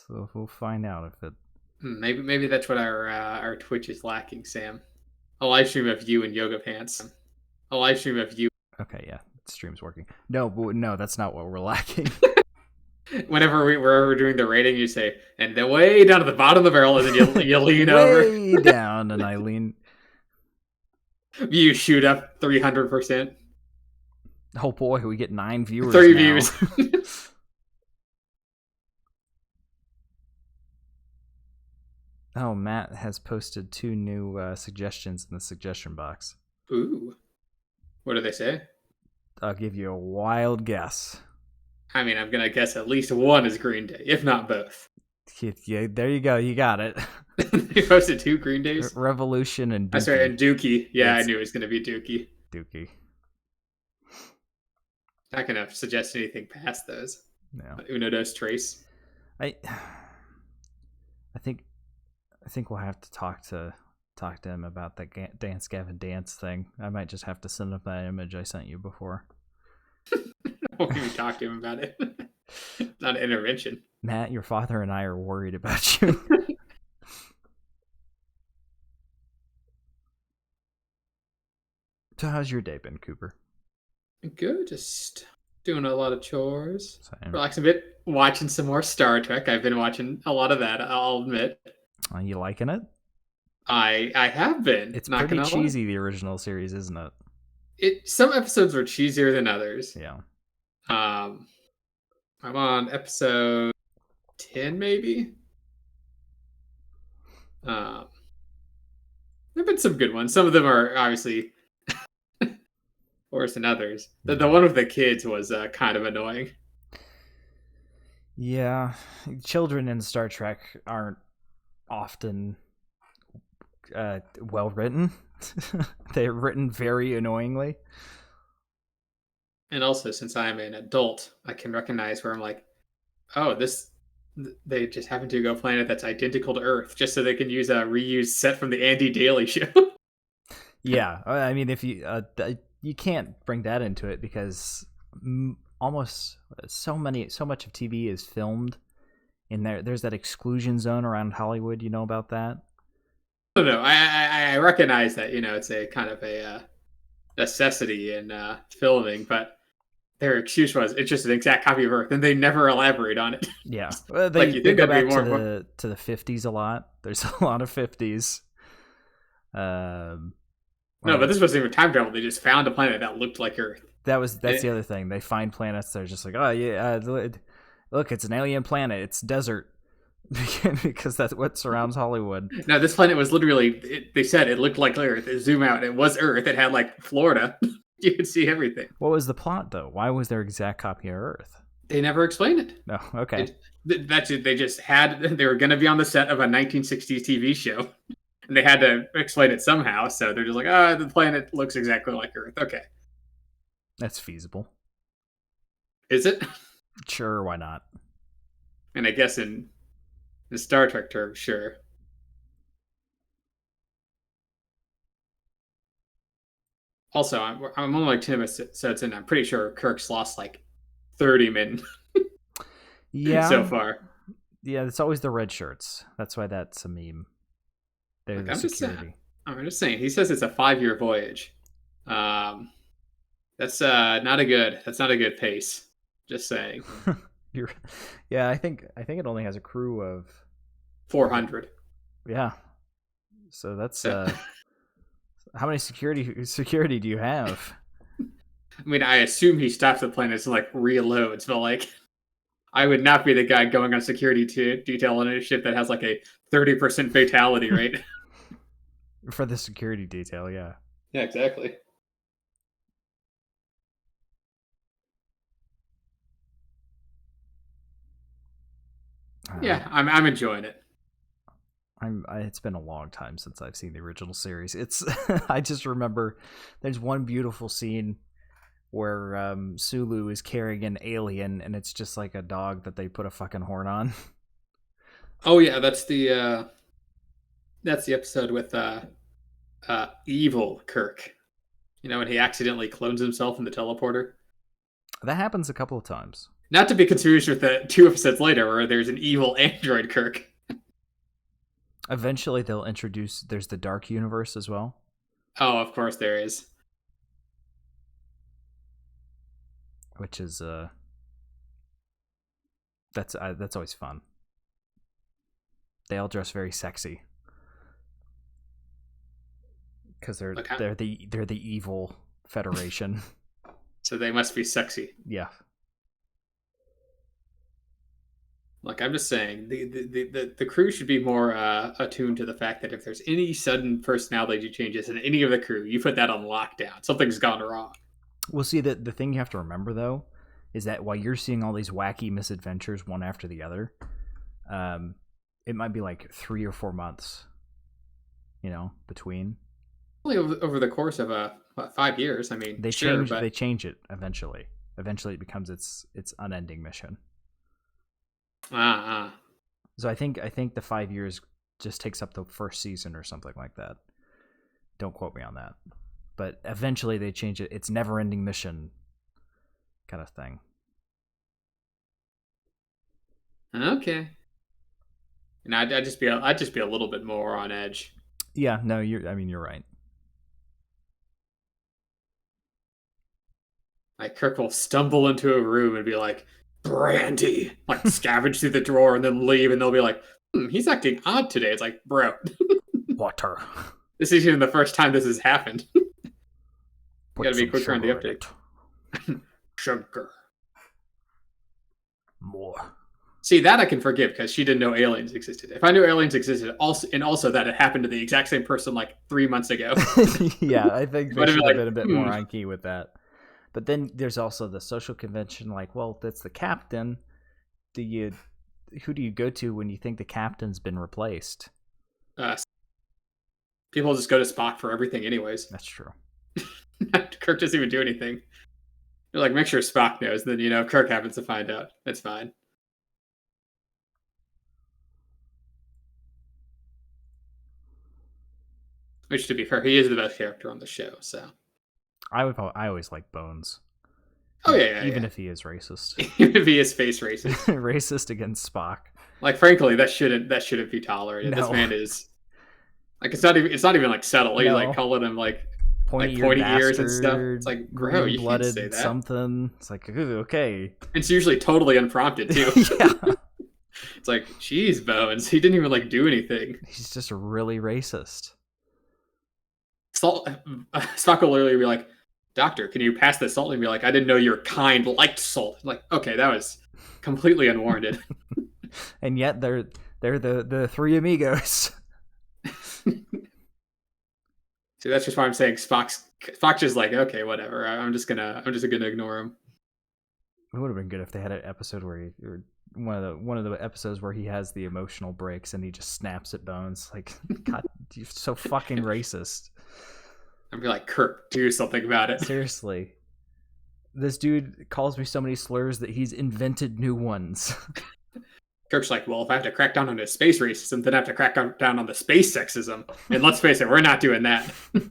We'll find out if it. Maybe that's what our Twitch is lacking, Sam. A live stream of you in yoga pants. A live stream of you. Okay, yeah, the stream's working. No, that's not what we're lacking. Whenever we're doing the rating, you say, and then way down at the bottom of the barrel, and then you lean over. Way down, and I lean. You shoot up 300%. Oh boy, we get 9 viewers 3 now. views. Oh, Matt has posted 2 new suggestions in the suggestion box. Ooh. What do they say? I'll give you a wild guess. I mean, I'm going to guess at least one is Green Day, if not both. Yeah, there you go. You got it. They posted 2 Green Days? Revolution and Dookie. That's right, and Dookie. Yeah, I knew it was going to be Dookie. Dookie. Not going to suggest anything past those. No. Uno Dos Trace. I think we'll have to talk to him about that Dance Gavin Dance thing. I might just have to send him that image I sent you before. Won't even talk to him about it. Not an intervention. Matt, your father and I are worried about you. So how's your day been, Cooper? Good, just doing a lot of chores. Same. Relaxing a bit, watching some more Star Trek. I've been watching a lot of that, I'll admit. Are you liking it? I have been. It's pretty cheesy, the original series, isn't it? Some episodes were cheesier than others. Yeah. I'm on episode 10, maybe. There've been some good ones. Some of them are obviously worse than others. The one with the kids was kind of annoying. Yeah, children in Star Trek aren't often well written. They're written very annoyingly. And also, since I'm an adult, I can recognize where I'm like, oh, they just happen to go planet that's identical to Earth just so they can use a reused set from the Andy Daly show. Yeah, I mean, if you can't bring that into it because almost so much of TV is filmed in there. There's that exclusion zone around Hollywood. You know about that? No, I recognize that, it's a kind of a necessity in filming, but their excuse was it's just an exact copy of Earth, and they never elaborate on it. Yeah, they go back to the 50s a lot. There's a lot of 50s. No, but this wasn't even time travel. They just found a planet that looked like Earth. That's the other thing. They find planets. They're just like, oh yeah, look, it's an alien planet. It's desert. Because that's what surrounds Hollywood. No, this planet was literally, they said it looked like Earth. It zoom out, it was Earth. It had like Florida. You could see everything. What was the plot though? Why was their exact copy of Earth? They never explained it. No, okay. That's it. They just they were going to be on the set of a 1960s TV show. And they had to explain it somehow. So they're just like, the planet looks exactly like Earth. Okay. That's feasible. Is it? Sure, why not? And I guess in the Star Trek term, sure. Also, I'm only like 10 episodes in. I'm pretty sure Kirk's lost like 30 men. Yeah. So far. Yeah, it's always the red shirts. That's why that's a meme. They're the security. I'm just saying. He says it's a 5-year voyage. That's not a good pace. Just saying. Yeah, I think it only has a crew of 400. Yeah. So that's how many security do you have? I mean, I assume he stops the planet to like reloads, but like I would not be the guy going on security detail on a ship that has like a 30% fatality rate. For the security detail, yeah. Yeah, exactly. Yeah, I'm enjoying it. It's been a long time since I've seen the original series. It's I just remember there's one beautiful scene where Sulu is carrying an alien, and it's just like a dog that they put a fucking horn on. Oh yeah, that's the episode with evil Kirk. When he accidentally clones himself in the teleporter. That happens a couple of times. Not to be confused with the 2 episodes later where there's an evil android Kirk. Eventually, they'll introduce. There's the Dark Universe as well, Oh, of course there is. which is that's always fun. They all dress very sexy because they're the evil Federation. So they must be sexy. Yeah. Like I'm just saying, the crew should be more attuned to the fact that if there's any sudden personality changes in any of the crew, you put that on lockdown. Something's gone wrong. Well, see, the thing you have to remember though is that while you're seeing all these wacky misadventures one after the other, it might be like 3 or 4 months, between. Only over the course of 5 years. I mean, They sure, change but they change it eventually. Eventually, it becomes its unending mission. So I think the 5 years just takes up the first season or something like that. Don't quote me on that. But eventually they change it. It's never-ending mission kind of thing. Okay. And I'd just be a little bit more on edge. Yeah, no, you're right. Like Kirk will stumble into a room and be like, "Brandy," like scavenge through the drawer and then leave, and they'll be like, "He's acting odd today." It's like, bro, Water. this isn't even the first time this has happened. You Put gotta be some quicker on the sugar in update. it. Sugar. More. See, that I can forgive because she didn't know aliens existed. If I knew aliens existed, also that it happened to the exact same person like 3 months ago. Yeah, I think they Would've should been have like, been a bit more on key with that. But then there's also the social convention, like, well, that's the captain. Who do you go to when you think the captain's been replaced? People just go to Spock for everything anyways. That's true. Kirk doesn't even do anything. You're like, make sure Spock knows, then Kirk happens to find out. That's fine. Which, to be fair, he is the best character on the show, so. I always like Bones. Oh yeah, even if he is racist. Even if he is space racist. Racist against Spock. Like, frankly, that shouldn't be tolerated. No. This man is like, it's not even like subtle. He's like calling him like pointy ears and stuff. It's like, bro, you can't say that. Something. It's like, ooh, okay. It's usually totally unprompted too. Yeah. It's like, geez, Bones, he didn't even like do anything. He's just really racist. Spock will literally be like, "Doctor, can you pass the salt?" And be like, "I didn't know your kind liked salt." I'm like, okay, that was completely unwarranted. And yet they're the three amigos. See, that's just why I'm saying Spock's just like, okay, whatever. I'm just gonna ignore him. It would have been good if they had an episode where one of the episodes where he has the emotional breaks and he just snaps at Bones. Like, God, you're so fucking racist. I'd be like, Kirk, do something about it. Seriously. This dude calls me so many slurs that he's invented new ones. Kirk's like, well, if I have to crack down on the space racism, then I have to crack down on the space sexism. And let's face it, we're not doing that. It's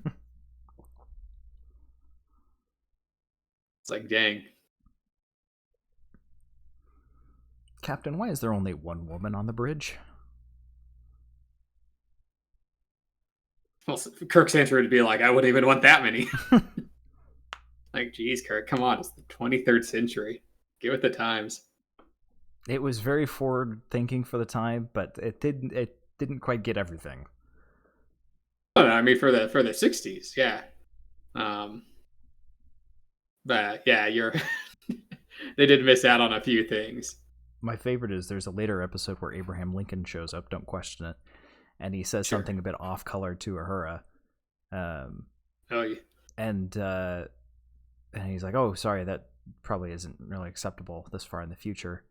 like, dang. Captain, why is there only one woman on the bridge? Well, Kirk's answer would be like, I wouldn't even want that many. Like, geez, Kirk, come on. It's the 23rd century. Get with the times. It was very forward thinking for the time, but it didn't quite get everything. Oh, no, I mean, for the 60s, yeah. But yeah, they did miss out on a few things. My favorite is there's a later episode where Abraham Lincoln shows up, don't question it, and he says something a bit off color to Uhura. And he's like, "Oh, sorry, that probably isn't really acceptable this far in the future."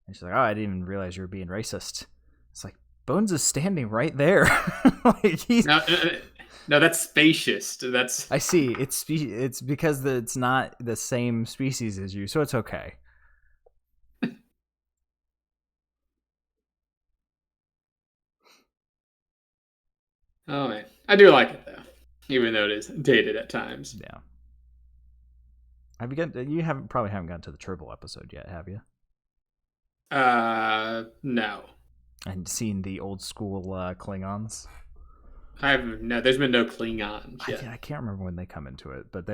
And she's like, "Oh, I didn't even realize you were being racist." It's like, Bones is standing right there. Like, no, that's spacious. That's I see. It's because it's not the same species as you, so it's okay. Oh man, I do like it though, even though it is dated at times. Yeah. Have you got? You haven't probably haven't gotten to the Tribble episode yet, have you? No. And seen the old school Klingons? No. There's been no Klingons yet. I can't remember when they come into it, but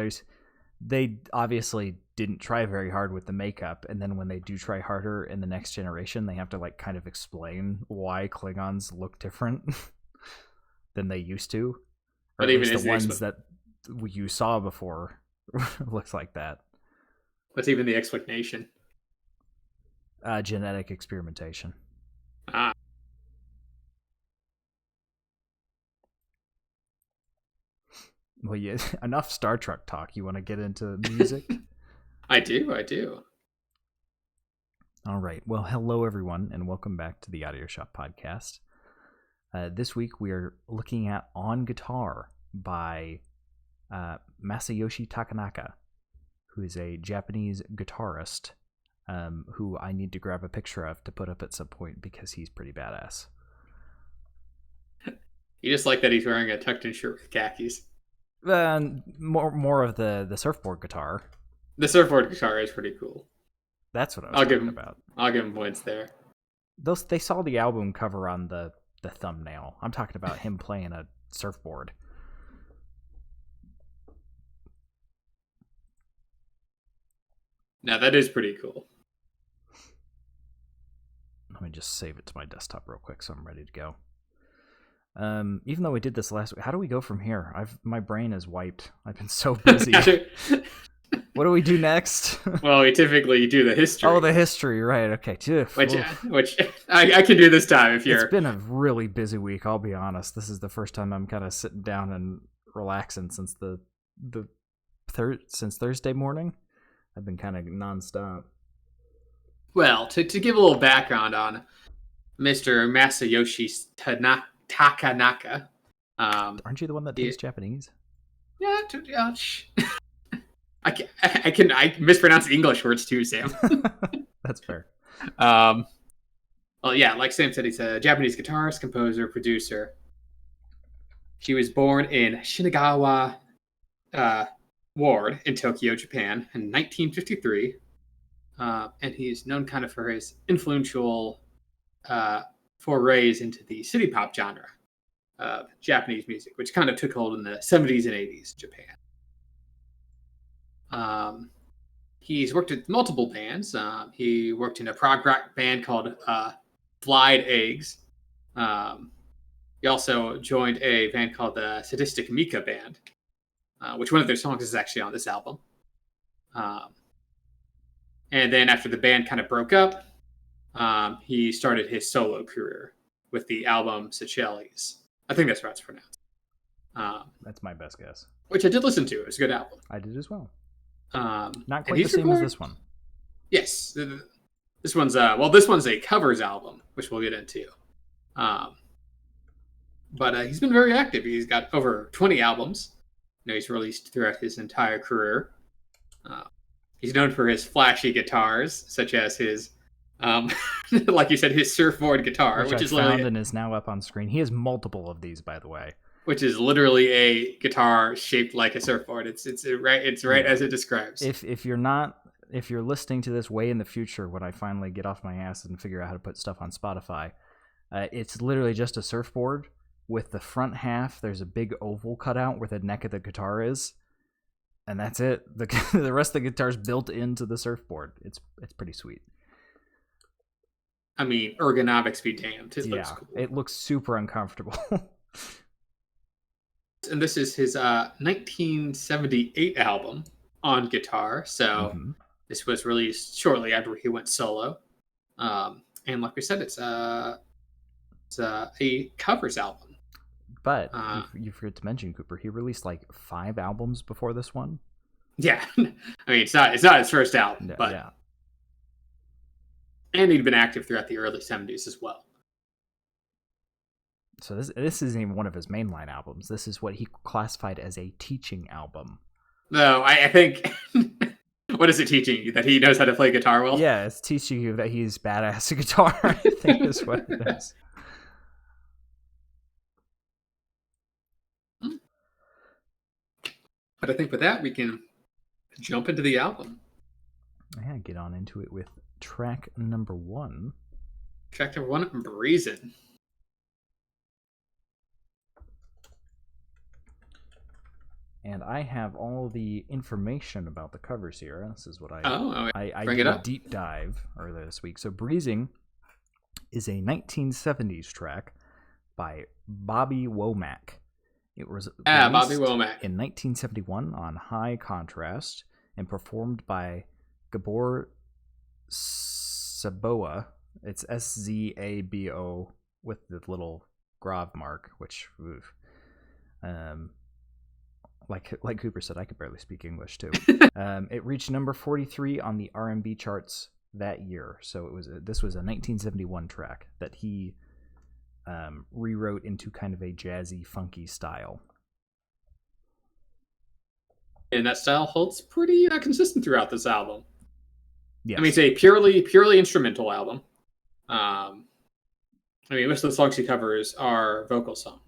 they obviously didn't try very hard with the makeup, and then when they do try harder in the next generation, they have to like kind of explain why Klingons look different than they used to, or But at even least the ones that you saw before looks like that. What's even the explanation? Genetic experimentation. Ah. Well, yeah, enough Star Trek talk. You want to get into music? I do. All right. Well, hello, everyone, and welcome back to the Audio Shop podcast. This week, we are looking at On Guitar by Masayoshi Takanaka, who is a Japanese guitarist who I need to grab a picture of to put up at some point because he's pretty badass. You just like that he's wearing a tucked-in shirt with khakis. More of the surfboard guitar. The surfboard guitar is pretty cool. That's what I was talking about. I'll give him points there. They saw the album cover on the thumbnail. I'm talking about him playing a surfboard. Now that is pretty cool. Let me just save it to my desktop real quick so I'm ready to go. Even though we did this last week, how do we go from here? My brain is wiped. I've been so busy. What do we do next? Well, we typically do the history. Oh, the history, right? Okay, which I can do this time if you're. It's been a really busy week. I'll be honest. This is the first time I'm kind of sitting down and relaxing since since Thursday morning. I've been kind of nonstop. Well, to give a little background on Mr. Masayoshi Takanaka. Aren't you the one that takes Japanese? Yeah. I mispronounce English words too, Sam. That's fair. Well, yeah, like Sam said, he's a Japanese guitarist, composer, producer. He was born in Shinagawa Ward in Tokyo, Japan, in 1953, and he's known kind of for his influential forays into the city pop genre of Japanese music, which kind of took hold in the 70s and 80s in Japan. He's worked with multiple bands. He worked in a prog rock band called Flied Eggs. He also joined a band called the Sadistic Mika Band, which one of their songs is actually on this album. And then after the band kind of broke up, he started his solo career with the album Seychelles. I think that's how it's pronounced. That's my best guess. Which I did listen to. It was a good album. I did as well. Not quite the same as this one. Yes. This one's a covers album, which we'll get into. But he's been very active. He's got over 20 albums. He's released throughout his entire career. He's known for his flashy guitars, such as his, like you said, his surfboard guitar, which is found and is now up on screen. He has multiple of these, by the way. Which is literally a guitar shaped like a surfboard. It's right as it describes. If you're listening to this way in the future, when I finally get off my ass and figure out how to put stuff on Spotify, it's literally just a surfboard with the front half. There's a big oval cutout where the neck of the guitar is, and that's it. The rest of the guitar's built into the surfboard. It's pretty sweet. I mean, ergonomics be damned. Looks cool. It looks super uncomfortable. And this is his 1978 album, On Guitar. So This was released shortly after he went solo. And like we said, it's a covers album. But you forget to mention, Cooper, he released like 5 albums before this one. Yeah. I mean, it's not his first album, but yeah. And he'd been active throughout the early 70s as well. So this isn't even one of his mainline albums. This is what he classified as a teaching album. No, I think... What is it teaching you? That he knows how to play guitar well? Yeah, it's teaching you that he's badass at guitar, I think is what it is. But I think with that, we can Jump into the album. Yeah, get on into it with track number 1. Track number 1, Breezin'. And I have all the information about the covers here. This is what I bring did it a up. deep dive earlier this week. So Breezing is a 1970s track by Bobby Womack. It was Bobby Womack in 1971 on High Contrast and performed by Gabor Szabó. It's Szabo with the little grav mark, which, like Cooper said, I could barely speak English too. It reached number 43 on the R&B charts that year. So this was a 1971 track that he rewrote into kind of a jazzy, funky style. And that style holds pretty consistent throughout this album. Yes. I mean, it's a purely instrumental album. I mean, most of the songs he covers are vocal songs.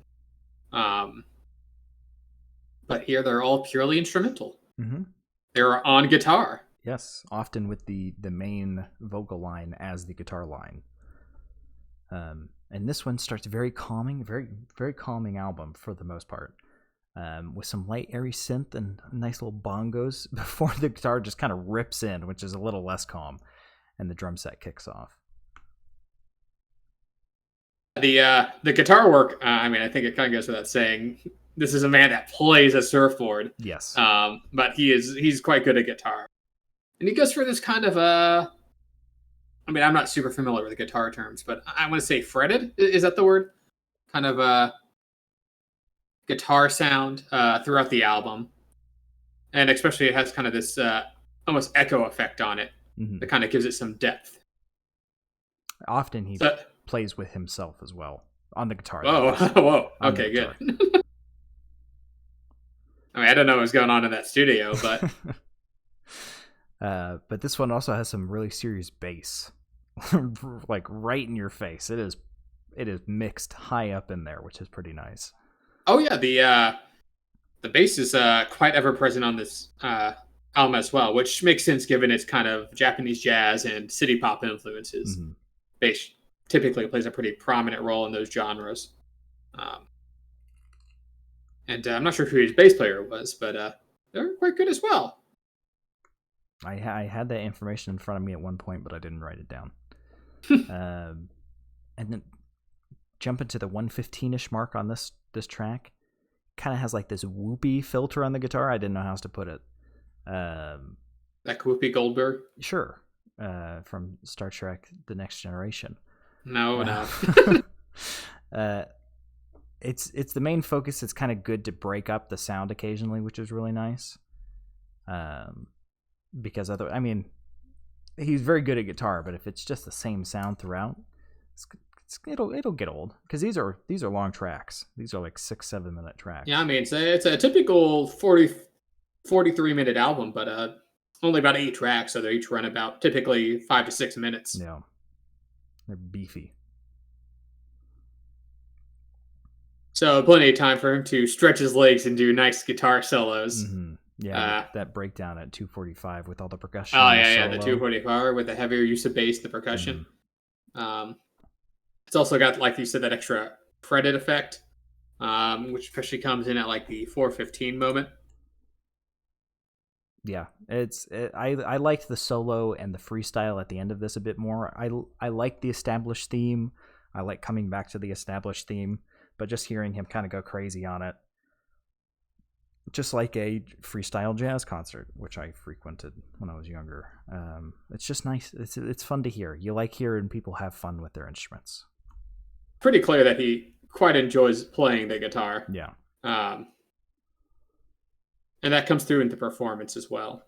But here they're all purely instrumental. Mm-hmm. They're on guitar. Yes, often with the main vocal line as the guitar line. And this one starts very calming, very, very calming album for the most part. With some light, airy synth and nice little bongos before the guitar just kind of rips in, which is a little less calm, and the drum set kicks off. The guitar work, I mean, I think it kind of goes without saying, this is a man that plays a surfboard. Yes. But he's quite good at guitar. And he goes for this kind of I mean, I'm not super familiar with the guitar terms, but I want to say fretted. Is that the word? Kind of a guitar sound throughout the album. And especially it has kind of this almost echo effect on it that kind of gives it some depth. Often he plays with himself as well on the guitar. Whoa. Okay, good. I mean, I don't know what's going on in that studio, but... but this one also has some really serious bass. Like right in your face. It is mixed high up in there, which is pretty nice. Oh yeah, the bass is quite ever present on this album as well, which makes sense given its kind of Japanese jazz and city pop influences. Mm-hmm. Bass typically plays a pretty prominent role in those genres. And I'm not sure who his bass player was, but they're quite good as well. I had that information in front of me at one point, but I didn't write it down. And then jumping to the 115-ish mark on this track, kind of has like this whoopy filter on the guitar. I didn't know how else to put it. That Whoopi Goldberg? Sure. From Star Trek The Next Generation. No. It's the main focus. It's kind of good to break up the sound occasionally, which is really nice. Because he's very good at guitar, but if it's just the same sound throughout, it'll get old. Because these are long tracks. These are like 6-7 minute tracks. Yeah, I mean it's a typical 43-minute album, but only about 8 tracks, so they each run about typically 5 to 6 minutes. Yeah, they're beefy. So plenty of time for him to stretch his legs and do nice guitar solos. Mm-hmm. Yeah, that breakdown at 245 with all the percussion. Oh yeah, the 245 with the heavier use of bass, the percussion. Mm-hmm. It's also got, like you said, that extra fretted effect, which especially comes in at like the 415 moment. Yeah, I liked the solo and the freestyle at the end of this a bit more. I like the established theme. I like coming back to the established theme, but just hearing him kind of go crazy on it, just like a freestyle jazz concert, which I frequented when I was younger. It's just nice. It's fun to hear. You like hearing people have fun with their instruments. Pretty clear that he quite enjoys playing the guitar. Yeah. And that comes through in the performance as well.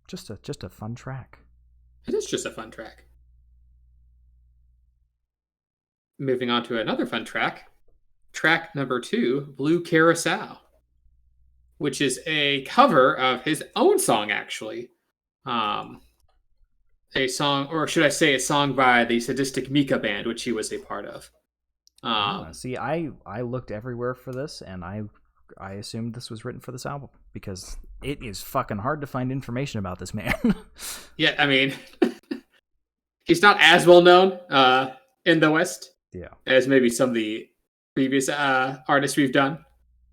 Just a fun track. It is just a fun track. Moving on to another fun track. Track number 2, Blue Curacao, which is a cover of his own song, actually. A song, or should I say a song by the Sadistic Mika Band, which he was a part of. See, I looked everywhere for this, and I I assumed this was written for this album because it is fucking hard to find information about this man. Yeah, I mean, he's not as well known in the West as maybe some of the previous artists we've done.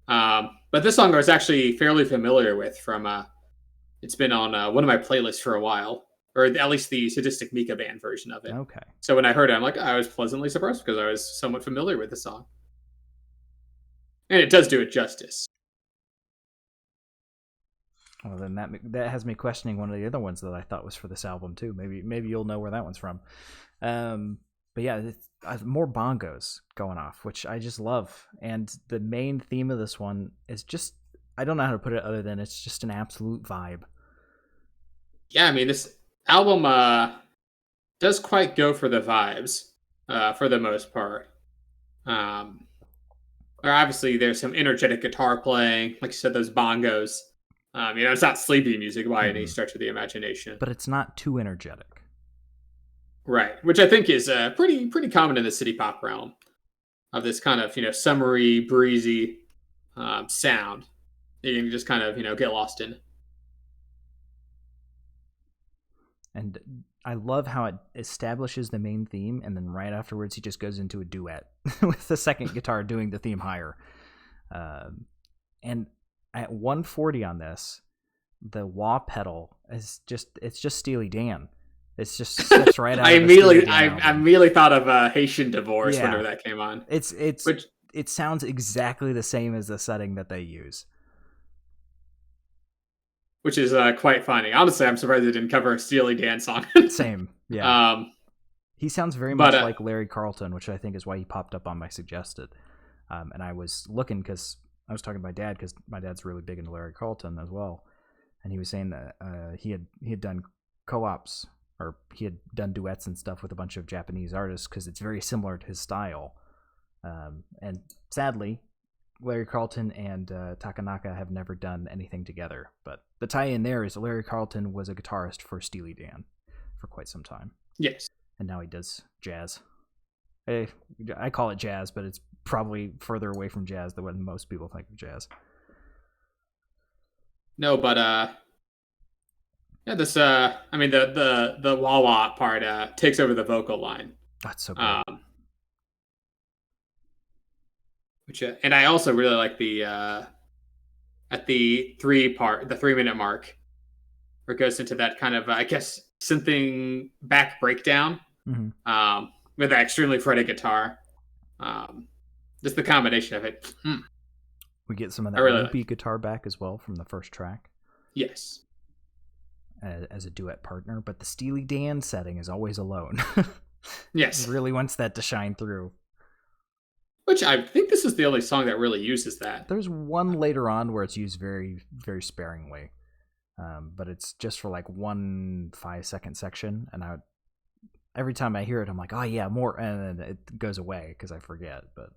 But this song I was actually fairly familiar with from it's been on one of my playlists for a while, or at least the Sadistic Mika Band version of it. Okay. So when I heard it, I'm like, I was pleasantly surprised because I was somewhat familiar with the song. And it does do it justice. Well, then that has me questioning one of the other ones that I thought was for this album too. Maybe you'll know where that one's from. But yeah, more bongos going off, which I just love. And the main theme of this one is just, I don't know how to put it other than it's just an absolute vibe. Yeah, I mean, this album does quite go for the vibes for the most part. Obviously, there's some energetic guitar playing. Like you said, those bongos. It's not sleepy music by any stretch of the imagination. But it's not too energetic. Right, which I think is pretty common in the city pop realm of this kind of summery, breezy sound that you can just kind of get lost in. And I love how it establishes the main theme, and then right afterwards he just goes into a duet with the second guitar doing the theme higher. And at 140 on this, the wah pedal is it's just Steely Dan. It's just steps right out. I immediately thought of Haitian Divorce whenever that came on. It sounds exactly the same as the setting that they use, which is quite funny. Honestly, I'm surprised they didn't cover a Steely Dan song. Same, yeah. He sounds very much like Larry Carlton, which I think is why he popped up on my suggested. And I was looking because I was talking to my dad because my dad's really big into Larry Carlton as well, and he was saying that he had done co-ops, or he had done duets and stuff with a bunch of Japanese artists because it's very similar to his style. And sadly, Larry Carlton and Takanaka have never done anything together. But the tie-in there is Larry Carlton was a guitarist for Steely Dan for quite some time. Yes. And now he does jazz. I call it jazz, but it's probably further away from jazz than what most people think of jazz. No, but this the wah wah part takes over the vocal line. That's so cool. And I also really like the at the 3-minute mark, where it goes into that kind of synthing back breakdown with that extremely frenetic guitar. Just the combination of it. We get some of that loopy guitar back as well from the first track. Yes. As a duet partner, but the Steely Dan setting is always alone. Yes. He really wants that to shine through. Which I think this is the only song that really uses that. There's one later on where it's used very, very sparingly. But it's just for like 1 5-second section. And every time I hear it, I'm like, oh yeah, more. And then it goes away because I forget. But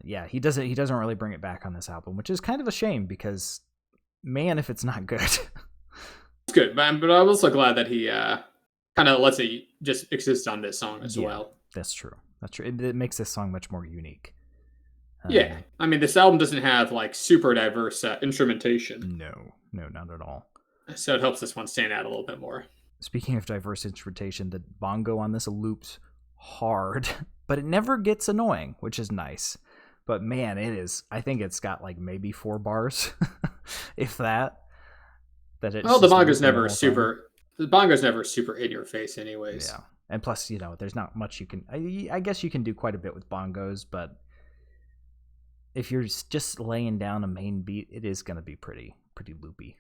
he doesn't really bring it back on this album, which is kind of a shame because, man, if it's not good. It's good, but I'm also glad that he kind of lets it just exist on this song as well. That's true. It makes this song much more unique. Yeah, I mean, this album doesn't have like super diverse instrumentation. No, not at all. So it helps this one stand out a little bit more. Speaking of diverse instrumentation, the bongo on this loops hard, but it never gets annoying, which is nice. But man, I think it's got like maybe 4 bars, if that. The bongo's never super in your face anyways. Yeah. And plus, there's not much you can... I guess you can do quite a bit with bongos, but if you're just laying down a main beat, it is going to be pretty loopy.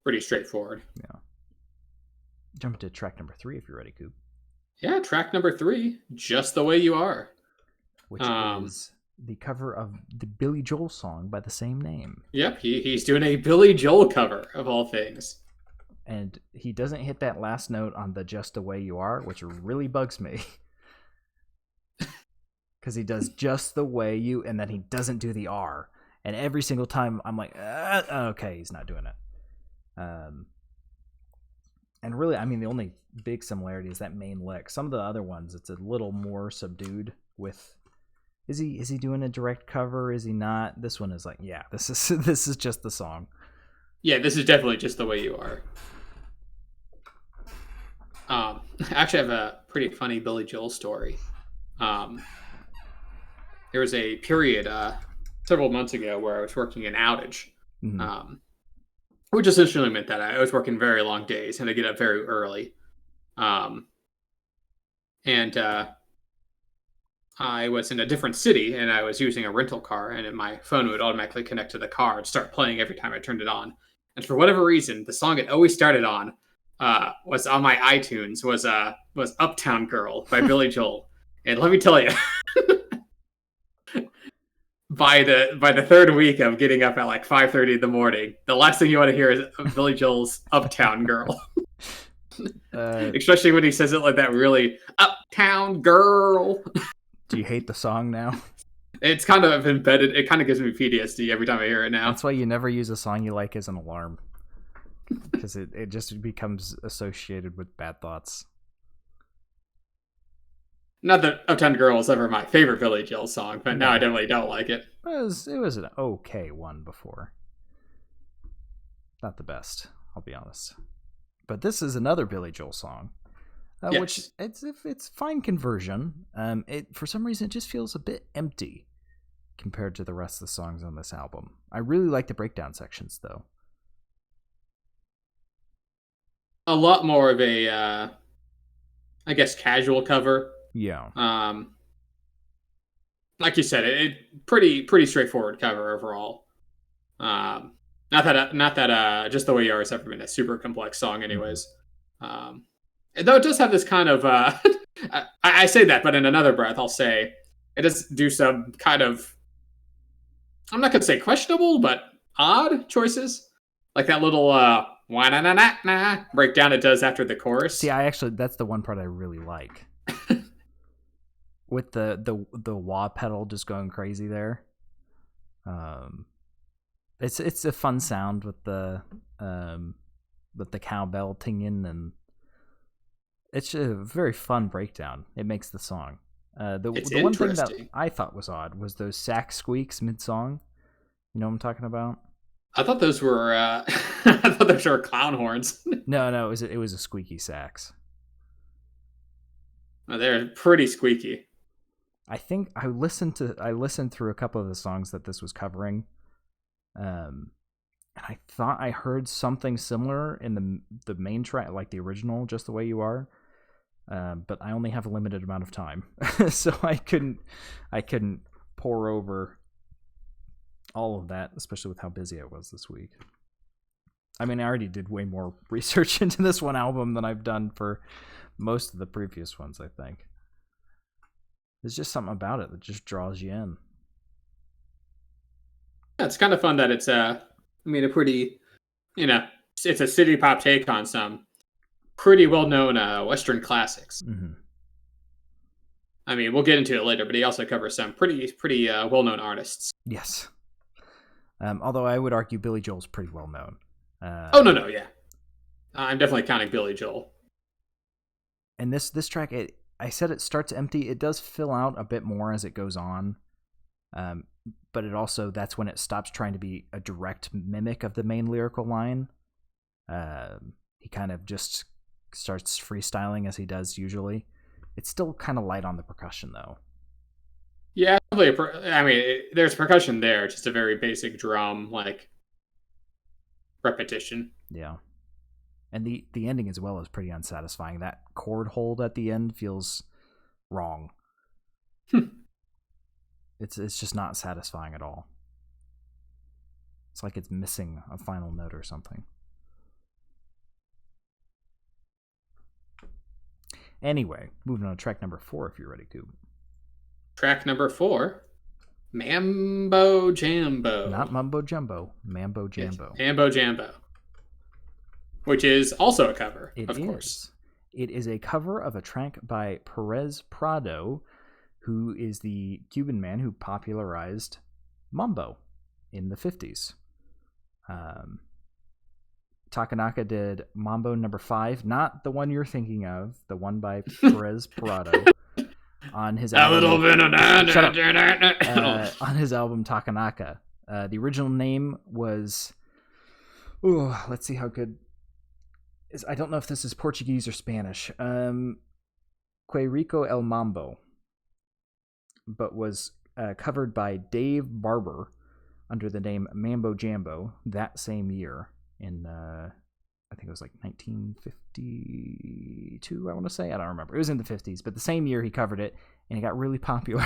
Pretty straightforward. Yeah. Jump into track number 3 if you're ready, Coop. Yeah, track number 3, Just the Way You Are. Which is the cover of the Billy Joel song by the same name. Yep, he's doing a Billy Joel cover, of all things. And he doesn't hit that last note on the Just the Way You Are, which really bugs me. Because he does Just the Way You, and then he doesn't do the R. And every single time I'm like, okay, he's not doing it. And really, I mean, the only big similarity is that main lick. Some of the other ones, it's a little more subdued with Is he doing a direct cover? Is he not? This one is like, yeah, this is just the song. Yeah, this is definitely just the way you are. I actually have a pretty funny Billy Joel story. There was a period several months ago where I was working an outage, which essentially meant that I was working very long days and I get up very early. And I was in a different city and I was using a rental car, and my phone would automatically connect to the car and start playing every time I turned it on. And for whatever reason, the song it always started on was on my iTunes was Uptown Girl by Billy Joel. And let me tell you, by the third week of getting up at like 5:30 in the morning, the last thing you want to hear is Billy Joel's Uptown Girl. Especially when he says it like that, really, Uptown Girl. Do you hate the song now? It's kind of embedded. It kind of gives me PTSD every time I hear it now. That's why you never use a song you like as an alarm. Because it just becomes associated with bad thoughts. Not that Uptown Girl was ever my favorite Billy Joel song, but now I definitely don't like it. It was an okay one before. Not the best, I'll be honest. But this is another Billy Joel song, Yes. which it's fine conversion. It for some reason it just feels a bit empty compared to the rest of the songs on this album. I really like the breakdown sections though. A lot more of a, I guess, casual cover. Yeah. Like you said, it pretty straightforward cover overall. Not that just the way you are has ever been a super complex song, anyways. Though it does have this kind of, I say that, but in another breath, I'll say it does do some kind of, I'm not gonna say questionable, but odd choices, like that little wah na na na na breakdown it does after the chorus. See, that's the one part I really like. With the wah pedal just going crazy there. It's a fun sound with the cowbell tinging, and it's a very fun breakdown. It makes the song. The one thing that I thought was odd was those sax squeaks mid song. You know what I'm talking about? I thought those were clown horns. No, it was a squeaky sax. Oh, they're pretty squeaky. I think I listened through a couple of the songs that this was covering, and I thought I heard something similar in the main track, like the original, Just the Way You Are. But I only have a limited amount of time, so I couldn't pour over all of that, especially with how busy I was this week. I mean, I already did way more research into this one album than I've done for most of the previous ones, I think. There's just something about it that just draws you in. Yeah, it's kind of fun that it's a pretty, it's a city pop take on some pretty well-known Western classics. Mm-hmm. I mean, we'll get into it later, but he also covers some pretty well-known artists. Yes. Although I would argue Billy Joel's pretty well-known. No, yeah. I'm definitely counting Billy Joel. And this track, I said it starts empty. It does fill out a bit more as it goes on. But it also, that's when it stops trying to be a direct mimic of the main lyrical line. He kind of just starts freestyling as he does usually. It's still kind of light on the percussion, though. Yeah, there's percussion there, just a very basic drum, like, repetition. Yeah. And the ending as well is pretty unsatisfying. That chord hold at the end feels wrong. It's just not satisfying at all. It's like it's missing a final note or something. Anyway, moving on to track number 4 if you're ready, Coop. Track number 4, Mambo Jambo. Not Mambo Jambo, Mambo Jambo. It's Mambo Jambo. Which is also a cover, of course. It is a cover of a track by Perez Prado, who is the Cuban man who popularized mambo in the 50s. Takanaka did Mambo number 5, not the one you're thinking of, the one by Perez Prado. on his A little bit of on his album Takanaka. The original name was, let's see how good. I don't know if this is Portuguese or Spanish. Que Rico El Mambo, but was covered by Dave Barber under the name Mambo Jambo that same year in, I think it was like 1952, I want to say. I don't remember. It was in the 50s, but the same year he covered it, and it got really popular.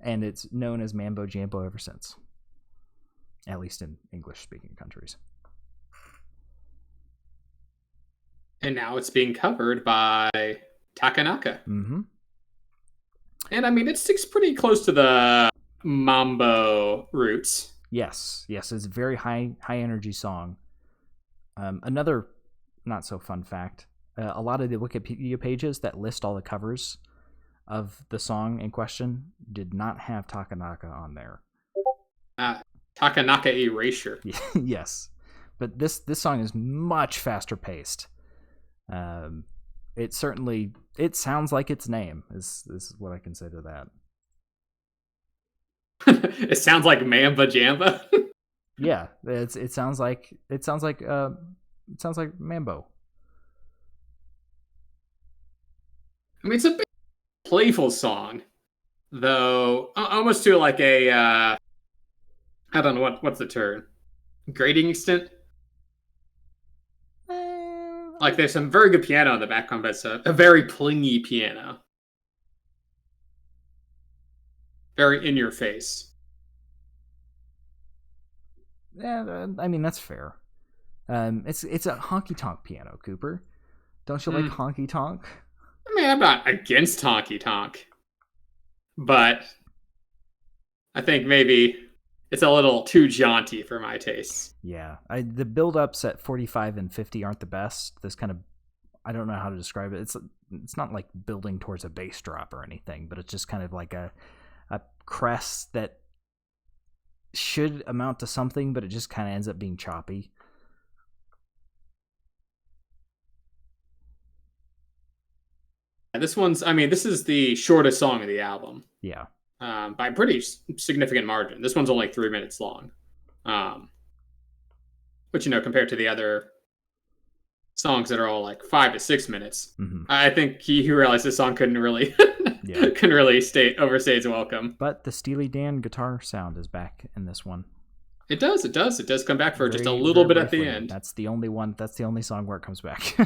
And it's known as Mambo Jambo ever since, at least in English-speaking countries. And now it's being covered by Takanaka. Mm-hmm. And I mean, it sticks pretty close to the Mambo roots. Yes, it's a very high energy song. Another not so fun fact: a lot of the Wikipedia pages that list all the covers of the song in question did not have Takanaka on there. Takanaka erasure. Yes, but this song is much faster paced. It sounds like its name is what I can say to that. It sounds like Mambo Jambo. Yeah, it sounds like Mambo. I mean, it's a bit playful song, though, almost to like a I don't know what's the term, grading extent. Like there's some very good piano in the background, but it's a very plingy piano, very in your face. Yeah, I mean that's fair. It's a honky tonk piano, Cooper. Don't you like honky tonk? I mean, I'm not against honky tonk, but I think maybe it's a little too jaunty for my tastes. Yeah, the build-ups at 45 and 50 aren't the best. This kind of, I don't know how to describe it. It's not like building towards a bass drop or anything, but it's just kind of like a crest that should amount to something, but it just kind of ends up being choppy. This is the shortest song of the album. Yeah. By a pretty significant margin. This one's only 3 minutes long. Which, compared to the other songs that are all like 5 to 6 minutes, I think he realized this song couldn't really overstay its welcome. But the Steely Dan guitar sound is back in this one. It does come back for just a little bit at the end. That's the only song where it comes back.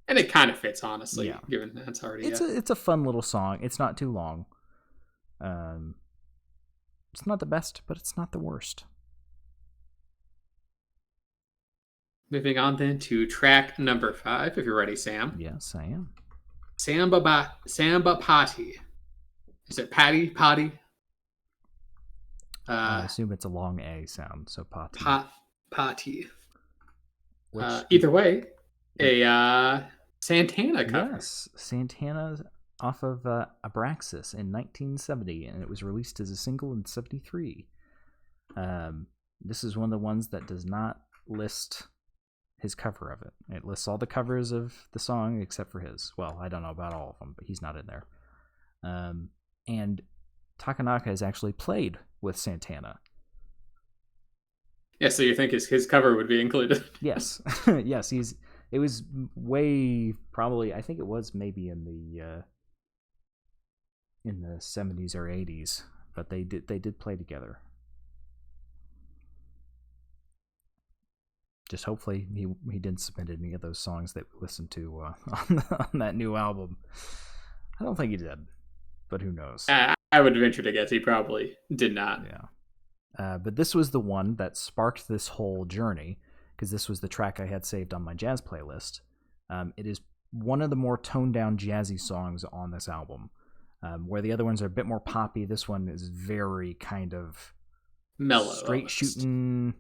And it kind of fits, honestly, given that's already. It's a fun little song. It's not too long. It's not the best, but it's not the worst. Moving on then to track number 5, if you're ready, Sam. Yes, I am. Samba Party. Is it Patty? I assume it's a long A sound, so Party. Party. Either way, a Santana cover. Yes, Santana off of Abraxas in 1970, and it was released as a single in 73. This is one of the ones that does not list his cover of it. It lists all the covers of the song except for his. Well, I don't know about all of them, but he's not in there. And Takanaka has actually played with Santana. Yeah, so you think his cover would be included? Yes. Yes, it was way, probably, I think it was maybe in the 70s or 80s, but they did play together. Just hopefully he didn't submit any of those songs that we listened to on that new album. I don't think he did, but who knows? I would venture to guess he probably did not. Yeah. But this was the one that sparked this whole journey, because this was the track I had saved on my jazz playlist. It is one of the more toned-down jazzy songs on this album. Where the other ones are a bit more poppy, this one is very kind of mellow, straight-shooting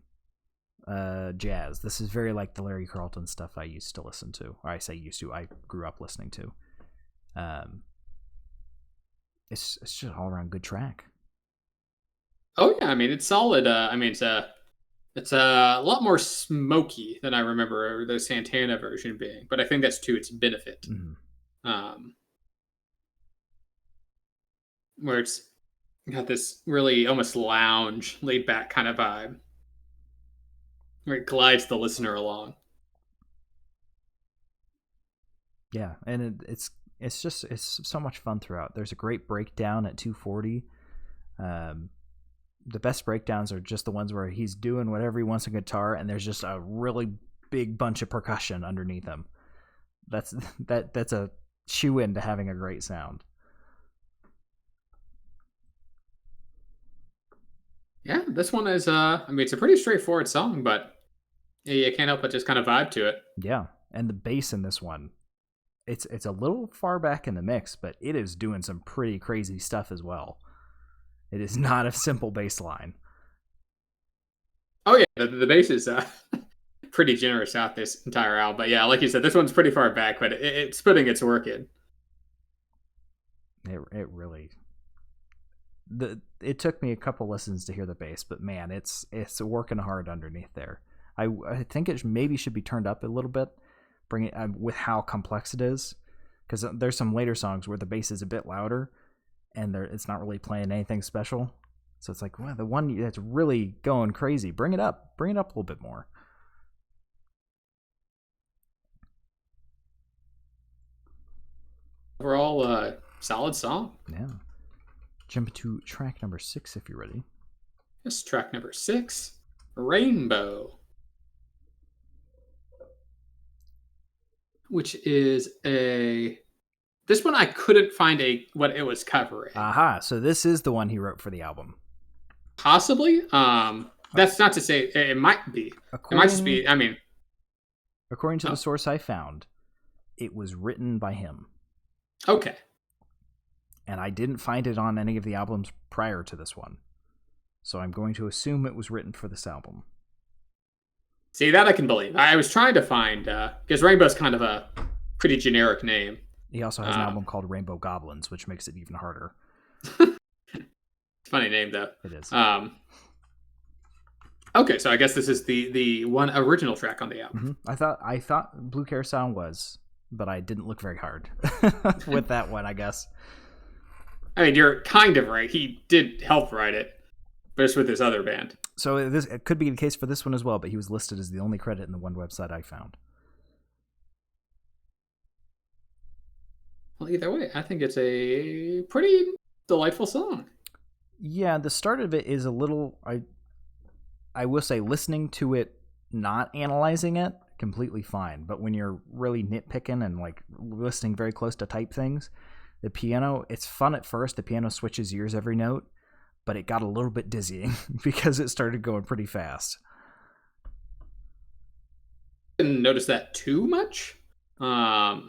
jazz. This is very like the Larry Carlton stuff I used to listen to. Or I say used to, I grew up listening to. It's just an all-around good track. Oh yeah, I mean it's solid. It's a It's a lot more smoky than I remember the Santana version being, but I think that's to its benefit. Mm-hmm. Um, where it's got this really almost lounge, laid back kind of vibe, where it glides the listener along. Yeah, and it's just it's so much fun throughout. There's a great breakdown at 240. The best breakdowns are just the ones where he's doing whatever he wants on guitar, and there's just a really big bunch of percussion underneath him. That's a shoe in to having a great sound. Yeah, this one is I mean it's a pretty straightforward song, but you can't help but just kind of vibe to it. Yeah, and the bass in this one, it's a little far back in the mix, but it is doing some pretty crazy stuff as well. It is not a simple bass line. Oh yeah, the bass is pretty generous out this entire album. But yeah, like you said, this one's pretty far back, but it's putting its work in. It really it took me a couple listens to hear the bass, but man, it's working hard underneath there. I think it maybe should be turned up a little bit, bring it with how complex it is, because there's some later songs where the bass is a bit louder, and it's not really playing anything special. So it's like, well, the one that's really going crazy, bring it up a little bit more. Overall, solid song. Yeah. Jump to track number 6 if you're ready. This track number 6, Rainbow, which is this one I couldn't find what it was covering. Aha! So this is the one he wrote for the album. Possibly. That's not to say it might be. It might just be. I mean, according to the source I found, it was written by him. Okay. And I didn't find it on any of the albums prior to this one. So I'm going to assume it was written for this album. See, that I can believe. I was trying to find, because Rainbow's kind of a pretty generic name. He also has an album called Rainbow Goblins, which makes it even harder. Funny name, though. It is. Okay, so I guess this is the one original track on the album. Mm-hmm. I thought Blue Carousel was, but I didn't look very hard with that one, I guess. I mean, you're kind of right. He did help write it, but it's with his other band. So it could be the case for this one as well, but he was listed as the only credit in the one website I found. Well, either way, I think it's a pretty delightful song. Yeah, the start of it is a little... I will say, listening to it, not analyzing it, completely fine. But when you're really nitpicking and like listening very close to type things, the piano, it's fun at first. The piano switches gears every note, but it got a little bit dizzying because it started going pretty fast. Didn't notice that too much. I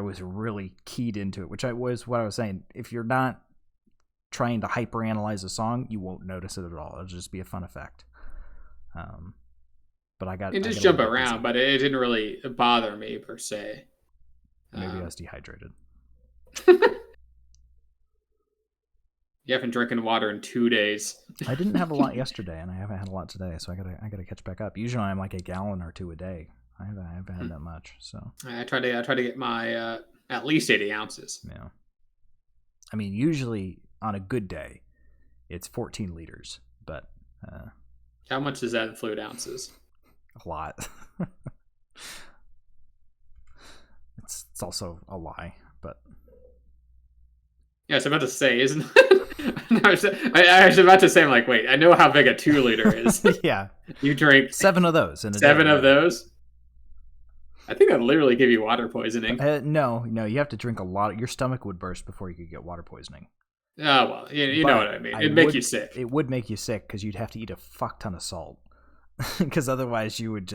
was really keyed into it, which was what I was saying. If you're not trying to hyper-analyze a song, you won't notice it at all. It'll just be a fun effect. But it just jump around, but it didn't really bother me per se. Maybe I was dehydrated. You haven't drinking water in 2 days. I didn't have a lot yesterday, and I haven't had a lot today, so I gotta catch back up. Usually I'm like a gallon or two a day. I haven't had that much. So I try to get my at least 80 ounces. Yeah. I mean, usually on a good day, it's 14 liters, but how much is that in fluid ounces? A lot. It's also a lie, but yeah, I was about to say, isn't I was about to say, I'm like, wait, I know how big a 2 liter is. Yeah, you drink 7 of those in a 7 day. of those. I think I'd literally give you water poisoning. No, you have to drink a lot. Your stomach would burst before you could get water poisoning. Oh well, you know what I mean. It'd make you sick. It would make you sick because you'd have to eat a fuck ton of salt, because otherwise you would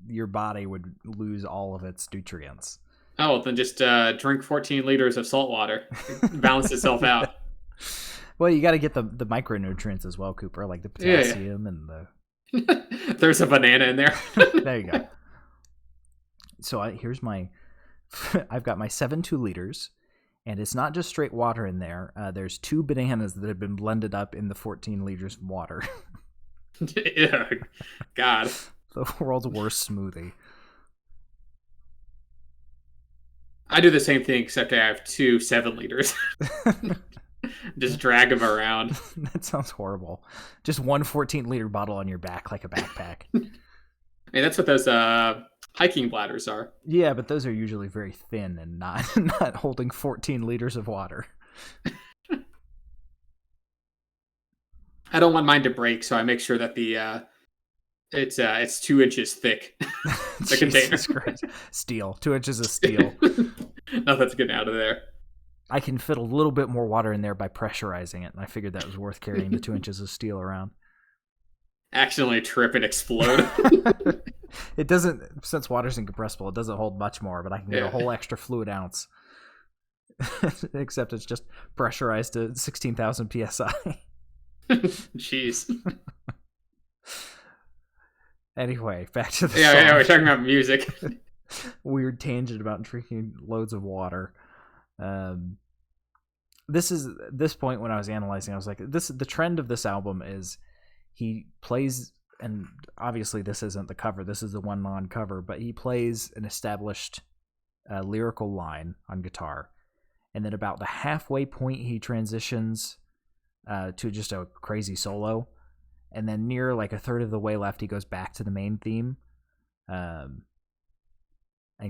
your body would lose all of its nutrients. Oh, well, then just drink 14 liters of salt water. Balance itself out. Well, you got to get the micronutrients as well, Cooper, like the potassium and the... There's a banana in there. There you go. So here's my... I've got my 7 2-liters, and it's not just straight water in there. There's 2 bananas that have been blended up in the 14 liters of water. Yeah, God. The world's worst smoothie. I do the same thing, except I have two 7 liters. Just drag them around. That sounds horrible. Just one 14-liter bottle on your back like a backpack. Hey, that's what those hiking bladders are. Yeah, but those are usually very thin and not holding 14 liters of water. I don't want mine to break, so I make sure that the it's 2 inches thick. The container. Christ. Steel. 2 inches of steel. Nothing's getting out of there. I can fit a little bit more water in there by pressurizing it, and I figured that was worth carrying the 2 inches of steel around. Accidentally trip and explode. It doesn't, since water's incompressible, it doesn't hold much more, but I can get a whole extra fluid ounce. Except it's just pressurized to 16,000 psi. Jeez. Anyway, back to the song. Yeah, we're talking about music. Weird tangent about drinking loads of water. This point when I was analyzing, I was like, the trend of this album is he plays, and obviously this isn't the cover, this is the one non-cover, but he plays an established lyrical line on guitar, and then about the halfway point he transitions to just a crazy solo, and then near like a third of the way left he goes back to the main theme, and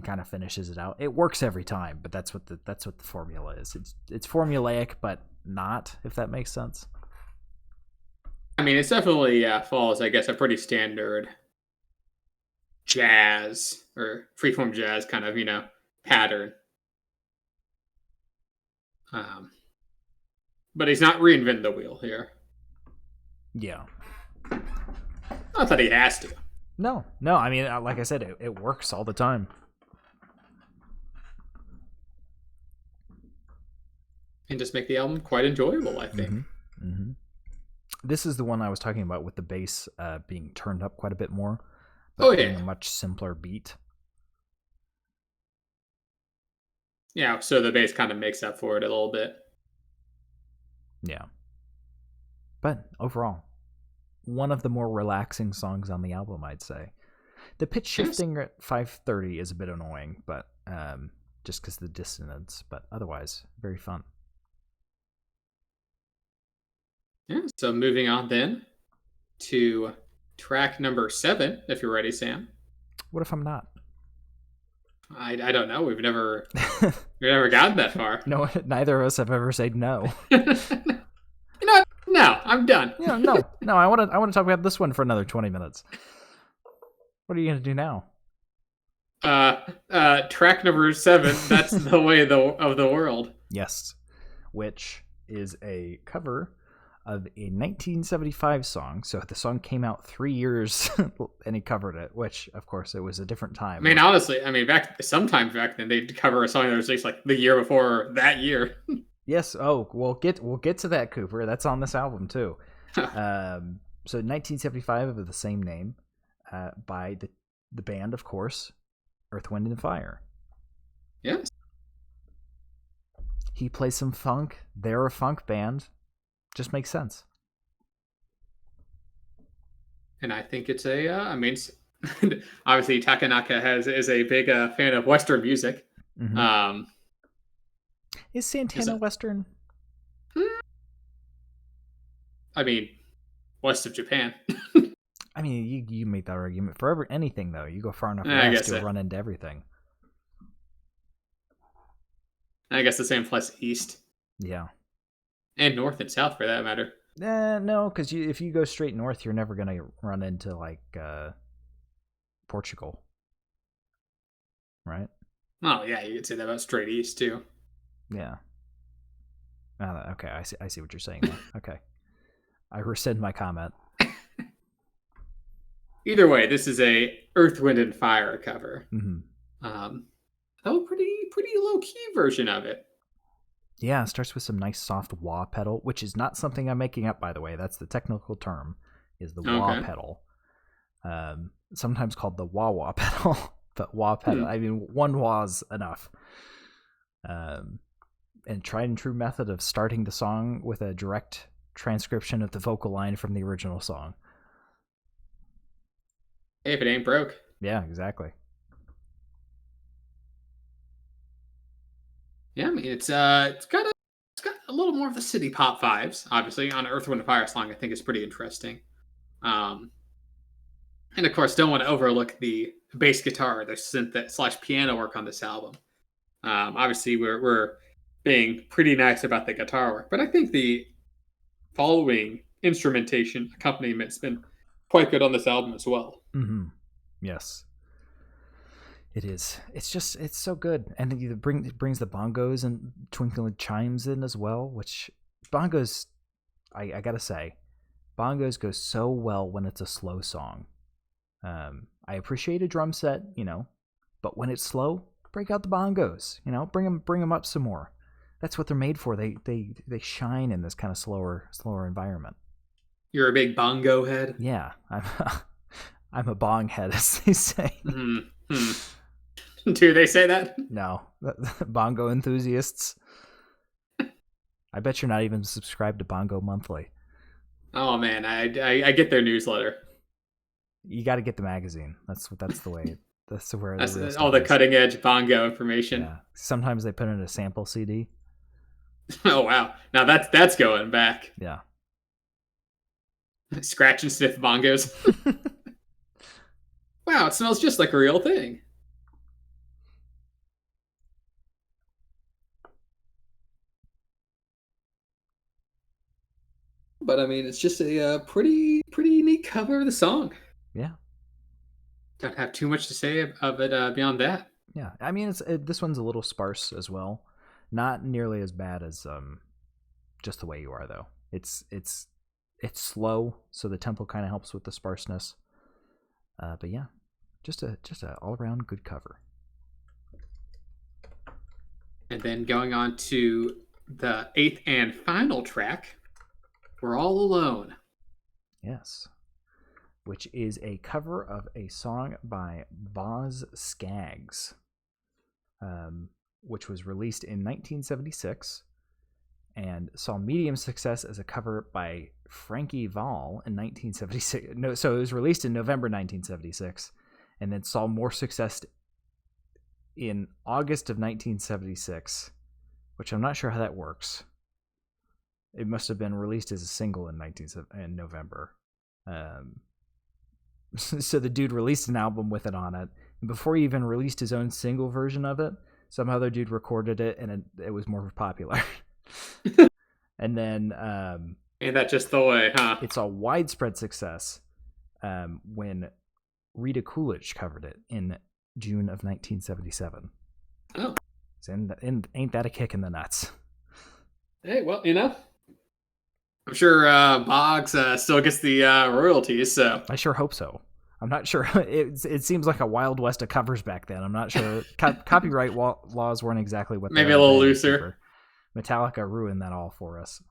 kind of finishes it out. It works every time, but that's what the formula is. It's formulaic, but not, if that makes sense. I mean, it's definitely follows, I guess, a pretty standard jazz or freeform jazz kind of, pattern. But he's not reinventing the wheel here. Yeah. Not that he has to. No. I mean, like I said, it works all the time. And just make the album quite enjoyable, I think. Mm-hmm. Mm-hmm. This is the one I was talking about with the bass being turned up quite a bit more. But being a much simpler beat. Yeah, so the bass kind of makes up for it a little bit. Yeah. But overall, one of the more relaxing songs on the album, I'd say. The pitch shifting at 530 is a bit annoying, but just because of the dissonance, but otherwise, very fun. Yeah, so moving on then to track number 7, if you're ready, Sam. What if I'm not? I don't know. We've never gotten that far. No, neither of us have ever said no. You know what? No, I'm done. Yeah, no. I want to talk about this one for another 20 minutes. What are you going to do now? Track number 7. That's The Way of the World. Yes, which is a cover of a 1975 song. So the song came out 3 years and he covered it, which of course it was a different time. I mean, honestly, sometimes back then they'd cover a song that was released like the year before that year. Yes. Oh, we'll get to that, Cooper. That's on this album too. So 1975 of the same name, by the band, of course, Earth, Wind and Fire. Yes. He plays some funk. They're a funk band. Just makes sense. And I think it's obviously Takanaka is a big fan of Western music. Mm-hmm. Is Santana Western? I mean, west of Japan. I mean, you make that argument for anything, though. You go far enough west, you'll run into everything. I guess the same plus east. Yeah. And north and south, for that matter. No, because if you go straight north, you're never going to run into, like, Portugal. Right? Oh, yeah, you could say that about straight east, too. Yeah. Okay, I see what you're saying now. Okay. I rescind my comment. Either way, this is a Earth, Wind, and Fire cover. Mm-hmm. A pretty low-key version of it. Yeah, it starts with some nice soft wah pedal, which is not something I'm making up, by the way. That's the technical term, is the wah pedal. Sometimes called the wah-wah pedal, but wah pedal. I mean, one wah's enough. And tried and true method of starting the song with a direct transcription of the vocal line from the original song. Hey, if it ain't broke. Yeah, exactly. Yeah, I mean it's got a little more of the city pop vibes. Obviously, on Earth, Wind, and Fire song, I think is pretty interesting. Um, and of course, don't want to overlook the bass guitar, the synth slash piano work on this album. Obviously, we're being pretty nice about the guitar work, but I think the following instrumentation accompaniment has been quite good on this album as well. Mm-hmm. Yes, it is. It's so good, and it brings the bongos and twinkling chimes in as well. Which bongos, I gotta say, bongos go so well when it's a slow song. I appreciate a drum set, but when it's slow, break out the bongos. Bring them up some more. That's what they're made for. They shine in this kind of slower environment. You're a big bongo head. Yeah, I'm a bong head, as they say. Mm-hmm. Do they say that? No, bongo enthusiasts. I bet you're not even subscribed to Bongo Monthly. Oh man, I get their newsletter. You got to get the magazine. That's the way. That's where That's the real all stuff the is. cutting edge bongo information. Yeah. Sometimes they put in a sample CD. Oh wow, now that's going back. Yeah. Scratch and sniff bongos. Wow, it smells just like a real thing. But I mean, it's just a pretty neat cover of the song. Yeah. Don't have too much to say of it beyond that. Yeah. I mean, this one's a little sparse as well. Not nearly as bad as Just the Way You Are, though. It's slow, so the tempo kind of helps with the sparseness. But yeah, just a all around good cover. And then going on to the eighth and final track, We're All Alone. Yes. Which is a cover of a song by Boz Scaggs, which was released in 1976 and saw medium success as a cover by Frankie Valli in 1976. No, so it was released in November 1976 and then saw more success in August of 1976, which I'm not sure how that works. It must have been released as a single in November. So the dude released an album with it on it, and before he even released his own single version of it, some other dude recorded it, and it was more popular. And then ain't that just the way, huh? It saw widespread success when Rita Coolidge covered it in June of 1977. Oh, and ain't that a kick in the nuts? Hey, well, I'm sure Boggs still gets the royalties, so I sure hope so. I'm not sure. It seems like a Wild West of covers back then. I'm not sure. Copyright laws weren't exactly what maybe a little looser. Cheaper. Metallica ruined that all for us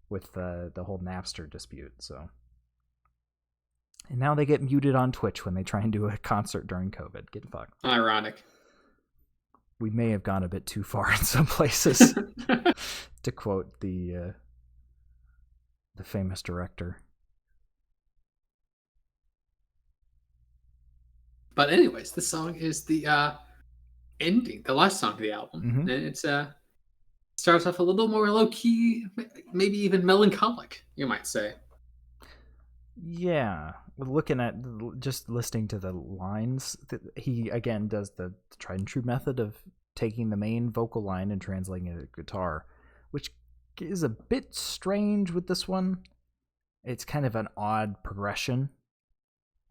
with the whole Napster dispute. So, and now they get muted on Twitch when they try and do a concert during COVID. Get fucked. Ironic. We may have gone a bit too far in some places, to quote the famous director. But anyways, this song is the ending, the last song of the album, Mm-hmm. and it's starts off a little more low key, maybe even melancholic, you might say. Yeah, looking at just listening to the lines, he again does the tried and true method of taking the main vocal line and translating it to guitar, which is a bit strange with this one. It's kind of an odd progression.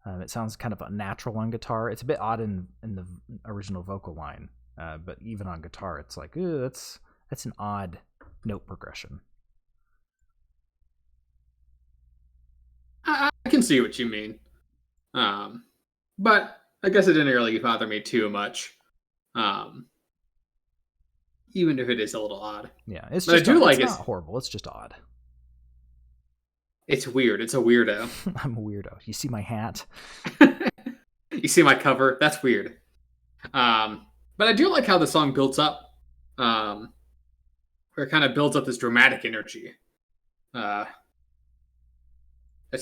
It sounds kind of unnatural on guitar. It's a bit odd in the original vocal line, but even on guitar, it's like, that's an odd note progression. I can see what you mean, but I guess it didn't really bother me too much, even if it is a little odd. Yeah, it's but just I do it's not horrible. It's just odd. It's weird. It's a weirdo. I'm a weirdo. You see my hat? You see my cover? That's weird. But I do like how the song builds up. Where it kind of builds up this dramatic energy. It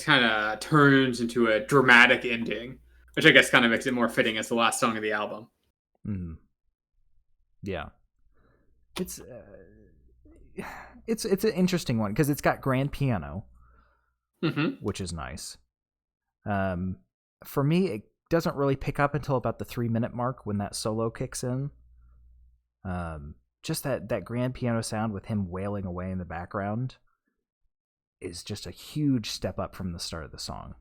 kind of turns into a dramatic ending which I guess kind of makes it more fitting as the last song of the album. Mm. Yeah, it's it's an interesting one because it's got grand piano, which is nice. For me, it doesn't really pick up until about the 3-minute mark when that solo kicks in. Just that grand piano sound with him wailing away in the background is just a huge step up from the start of the song.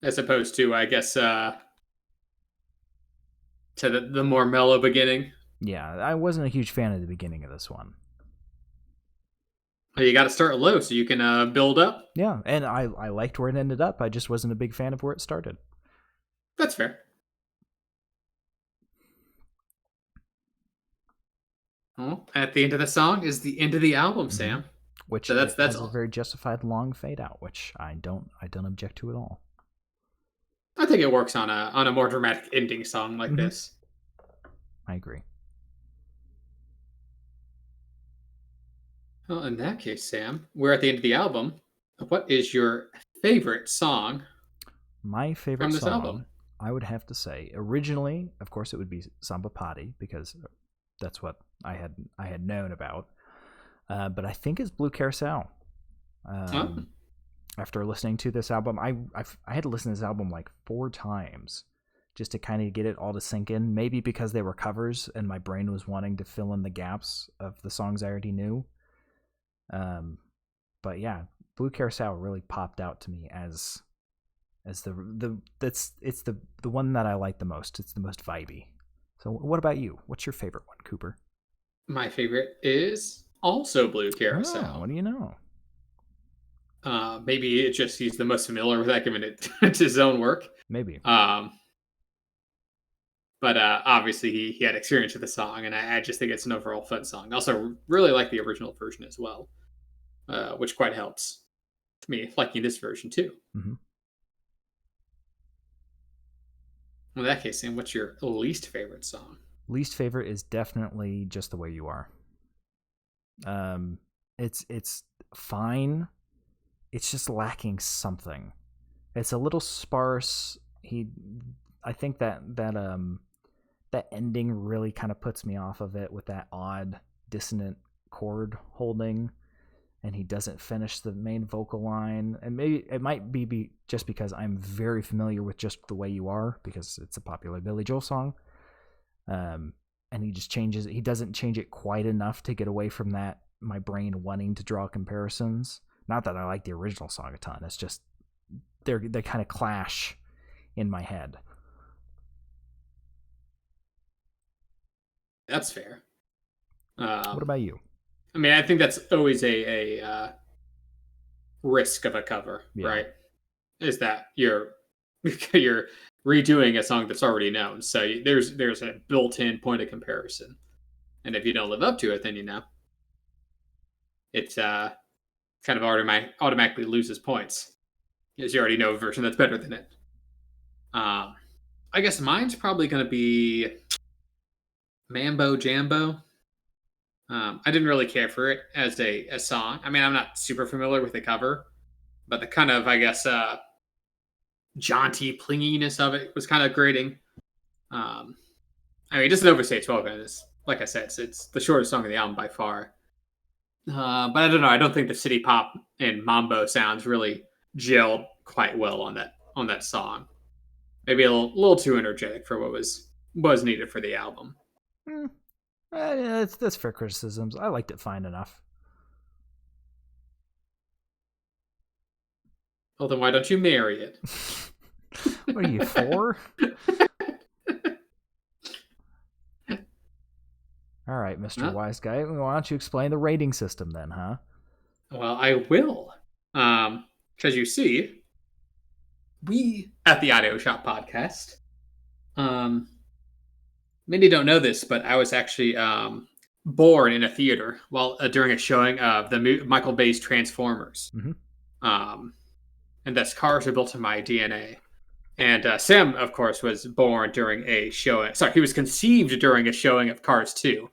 As opposed to, I guess, to the more mellow beginning. Yeah, I wasn't a huge fan of the beginning of this one. You got to start low so you can build up. Yeah, and I liked where it ended up. I just wasn't a big fan of where it started. That's fair. Well, at the end of the song is the end of the album, Sam. Which so that's a very justified long fade out, which I don't object to at all. I think it works on a more dramatic ending song like this. I agree. Well, in that case, Sam, we're at the end of the album. What is your favorite song? My favorite from this song, album? I would have to say, originally, of course, it would be Samba Patti because that's what I had known about. But I think it's Blue Carousel. After listening to this album, I had to listen to this album like 4 times just to kind of get it all to sink in. Maybe because they were covers and my brain was wanting to fill in the gaps of the songs I already knew. But yeah, Blue Carousel really popped out to me as the one that I like the most. It's the most vibey. So what about you? What's your favorite one, Cooper? My favorite is also Blue Carousel. Oh, what do you know? Maybe it's just he's the most familiar with that, given it's his own work. Maybe. But obviously he had experience with the song, and I just think it's an overall fun song. I also really like the original version as well, which quite helps me liking this version too. Mm-hmm. In that case, Sam, what's your least favorite song? Least favorite is definitely Just the Way You Are. It's fine. It's just lacking something. It's a little sparse. I think that ending really kind of puts me off of it with that odd dissonant chord holding, and he doesn't finish the main vocal line. And maybe it might be just because I'm very familiar with Just the Way You Are because it's a popular Billy Joel song. And he just changes. He doesn't change it quite enough to get away from that. My brain wanting to draw comparisons. Not that I like the original song a ton. It's just they kind of clash in my head. That's fair. What about you? I mean, I think that's always a risk of a cover, right? Is that you're redoing a song that's already known, so there's a built-in point of comparison, and if you don't live up to it, then it's kind of automatically loses points, because you already know a version that's better than it. I guess mine's probably going to be Mambo Jambo. I didn't really care for it as a song. I mean, I'm not super familiar with the cover, but the kind of, I guess, jaunty plinginess of it was kind of grating. I mean, it doesn't overstay its welcome. Like I said, it's the shortest song of the album by far. But I don't know. I don't think the city pop and mambo sounds really gelled quite well on that song. Maybe a little too energetic for what was needed for the album. That's fair criticisms. I liked it fine enough. Well, then why don't you marry it? What are you, 4? All right, Mr. Wise Guy. Why don't you explain the rating system then, huh? Well, I will. Because you see, we at the Audio Shop podcast, many don't know this, but I was actually born in a theater while during a showing of the Michael Bay's Transformers. Mm-hmm. And thus cars are built in my DNA. And Sam, of course, was born during a showing. Sorry, he was conceived during a showing of Cars 2.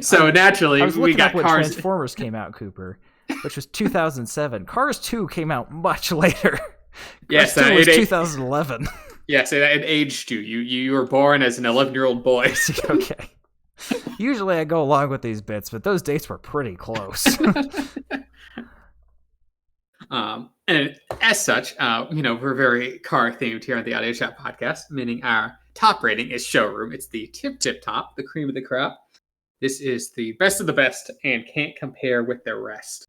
So naturally, I was we looking up got when Cars. Transformers came out, Cooper, which was 2007. Cars 2 came out much later. Cars Yes, 2 was 2011. Yes, it aged you. You were born as an 11-year-old boy. Okay. Usually I go along with these bits, but those dates were pretty close. And as such, we're very car themed here on the Audio Shop podcast, meaning our top rating is Showroom. It's the tip top, the cream of the crop. This is the best of the best and can't compare with the rest.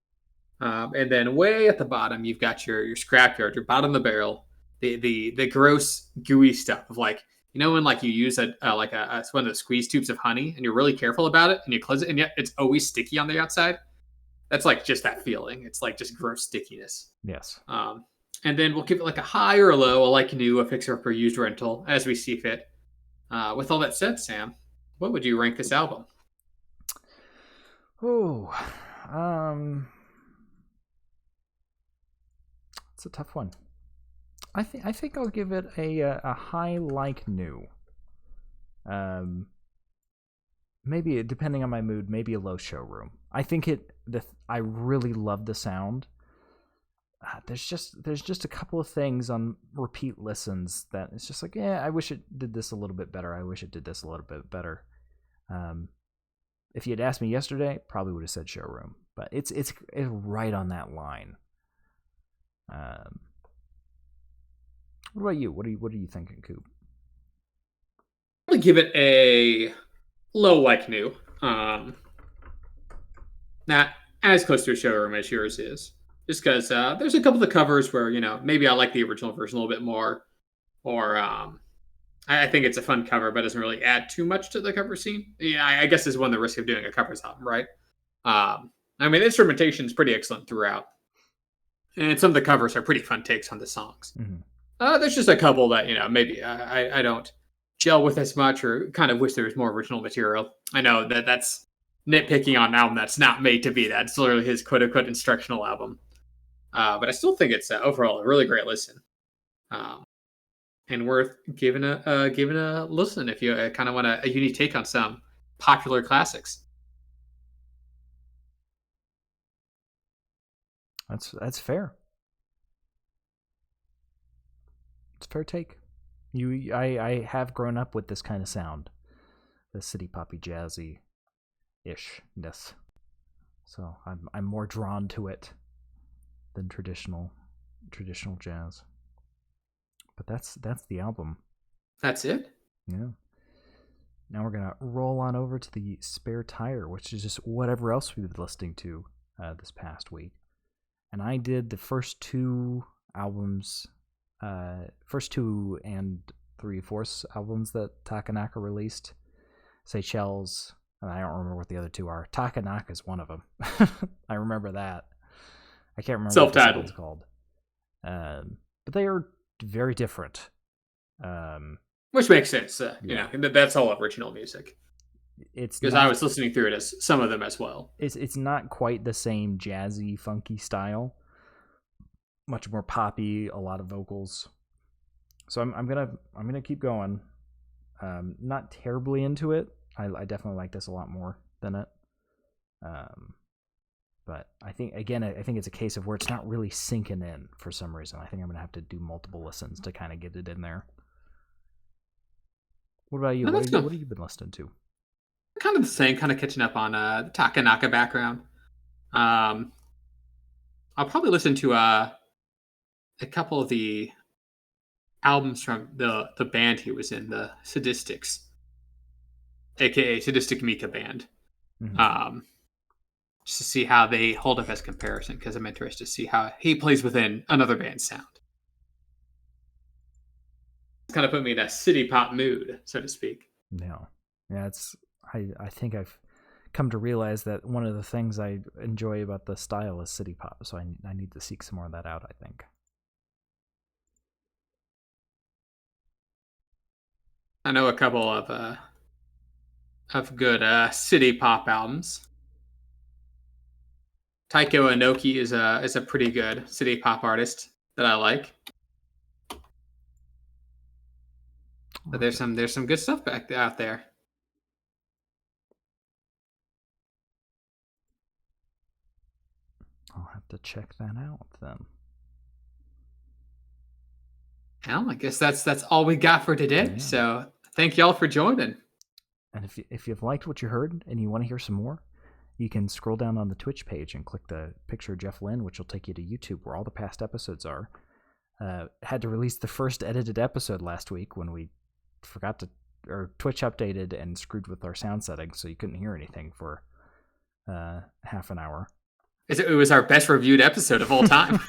And then way at the bottom, you've got your scrapyard, your bottom of the barrel, the gross gooey stuff of like, when like you use one of the squeeze tubes of honey and you're really careful about it and you close it and yet it's always sticky on the outside. That's like just that feeling. It's like just gross stickiness. Yes. And then we'll give it like a high or a low, a like new, a fixer up or used rental as we see fit. With all that said, Sam, what would you rank this album? Oh, it's a tough one. I think I'll give it a high like new. Maybe depending on my mood, maybe a low Showroom. I think I really love the sound. There's just a couple of things on repeat listens that it's just like, I wish it did this a little bit better. I wish it did this a little bit better. If you had asked me yesterday, probably would have said Showroom, but it's right on that line. What about you? What are you thinking, Coop? I'm gonna give it a low like new. Not as close to a Showroom as yours is. Just because there's a couple of the covers where, maybe I like the original version a little bit more. Or I think it's a fun cover, but doesn't really add too much to the cover scene. Yeah, I guess is one of the risks of doing a covers album, right? The instrumentation is pretty excellent throughout. And some of the covers are pretty fun takes on the songs. Mm-hmm. There's just a couple that, maybe I don't gel with as much or kind of wish there was more original material. I know that's nitpicking on an album that's not made to be that. It's literally his quote-unquote instructional album. But I still think it's overall a really great listen. And worth giving a listen if you kind of want a unique take on some popular classics. That's fair. It's a fair take. I have grown up with this kind of sound, the city poppy jazzy ishness. So I'm more drawn to it than traditional jazz. But that's the album. That's it? Yeah. Now we're gonna roll on over to the spare tire, which is just whatever else we've been listening to this past week. And I did the first two albums, first 2 and 3/4 albums that Takanaka released. Seychelles, and I don't remember what the other two are. Takanaka is one of them. I remember that. I can't remember Self-titled. what it's called. But they are very different. Which makes sense. That's all original music. It's because I was listening through it as some of them as well. It's not quite the same jazzy, funky style. Much more poppy, a lot of vocals. So I'm gonna keep going. Not terribly into it. I definitely like this a lot more than it. But I think it's a case of where it's not really sinking in for some reason. I think I'm gonna have to do multiple listens to kind of get it in there. What about you? What have you been listening to? Kind of the same, kind of catching up on the Takanaka background. I'll probably listen to a couple of the albums from the band he was in, the Sadistics, aka Sadistic Mika Band. Mm-hmm. Just to see how they hold up as comparison, because I'm interested to see how he plays within another band's sound. It's kind of put me in a city pop mood, so to speak. Yeah, it's. I think I've come to realize that one of the things I enjoy about the style is city pop, so I need to seek some more of that out, I think. I know a couple of good city pop albums. Taiko Inoki is a pretty good city pop artist that I like. But there's some good stuff out there. to check that out then. Well, I guess that's all we got for today. Yeah. So thank y'all for joining. And if you've liked what you heard and you want to hear some more, you can scroll down on the Twitch page and click the picture of Jeff Lynne, which will take you to YouTube where all the past episodes are. Had to release the first edited episode last week when we forgot to, or Twitch updated and screwed with our sound settings, so you couldn't hear anything for half an hour. It was our best reviewed episode of all time.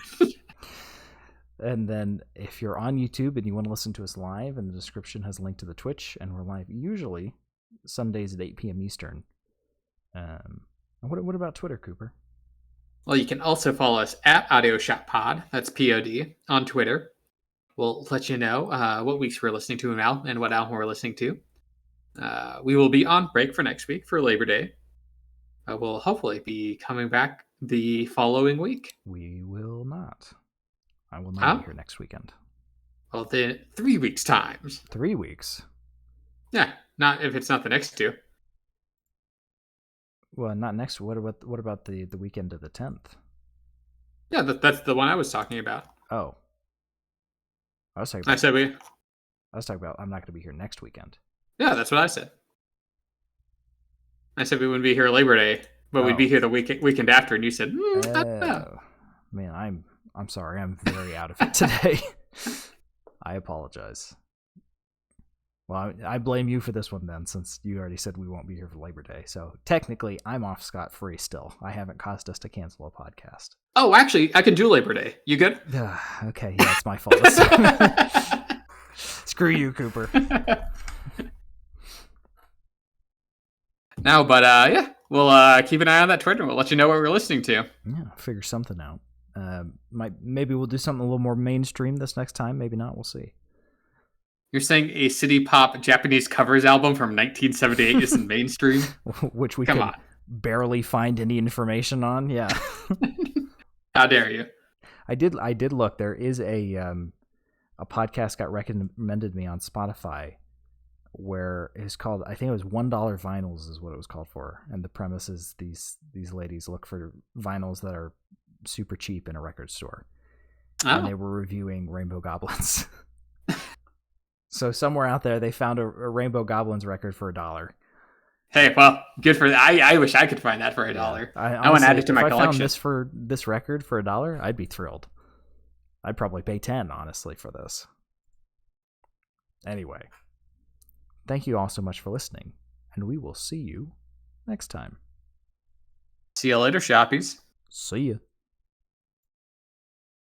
And then if you're on YouTube and you want to listen to us live, and the description has a link to the Twitch, and we're live usually Sundays at 8 p.m. Eastern. What about Twitter, Cooper? Well, you can also follow us at Audio Shop Pod. That's POD on Twitter. We'll let you know what weeks we're listening to and what album we're listening to. We will be on break for next week for Labor Day. We'll hopefully be coming back the following week. We will not. I will not be here next weekend. Well, then 3 weeks' times. 3 weeks? Yeah, not if it's not the next 2. Well, not next. What about the weekend of the 10th? Yeah, that's the one I was talking about. Oh. I was talking about I'm not going to be here next weekend. Yeah, that's what I said. I said we wouldn't be here Labor Day, but we'd be here the weekend after, and you said, I don't know. Man, I'm sorry. I'm very out of it today. I apologize. Well, I blame you for this one then, since you already said we won't be here for Labor Day. So technically, I'm off scot-free still. I haven't caused us to cancel a podcast. Oh, actually, I can do Labor Day. You good? Okay, yeah, it's my fault. Screw you, Cooper. No, but yeah, we'll keep an eye on that Twitter. We'll let you know what we're listening to. Yeah, figure something out. Maybe we'll do something a little more mainstream this next time. Maybe not. We'll see. You're saying a city pop Japanese covers album from 1978 isn't mainstream? Which we could barely find any information on. Yeah. How dare you? I did look. There is a podcast got recommended me on Spotify where it's called, I think it was $1 vinyls is what it was called for. And the premise is these ladies look for vinyls that are super cheap in a record store. Oh. And they were reviewing Rainbow Goblins. So somewhere out there, they found a Rainbow Goblins record for $1. Hey, well, good for that. I wish I could find that for $1. Yeah. I want to add it to my collection. If I found this record for $1, I'd be thrilled. I'd probably pay $10, honestly, for this. Anyway, thank you all so much for listening, and we will see you next time. See you later, shoppies. See ya.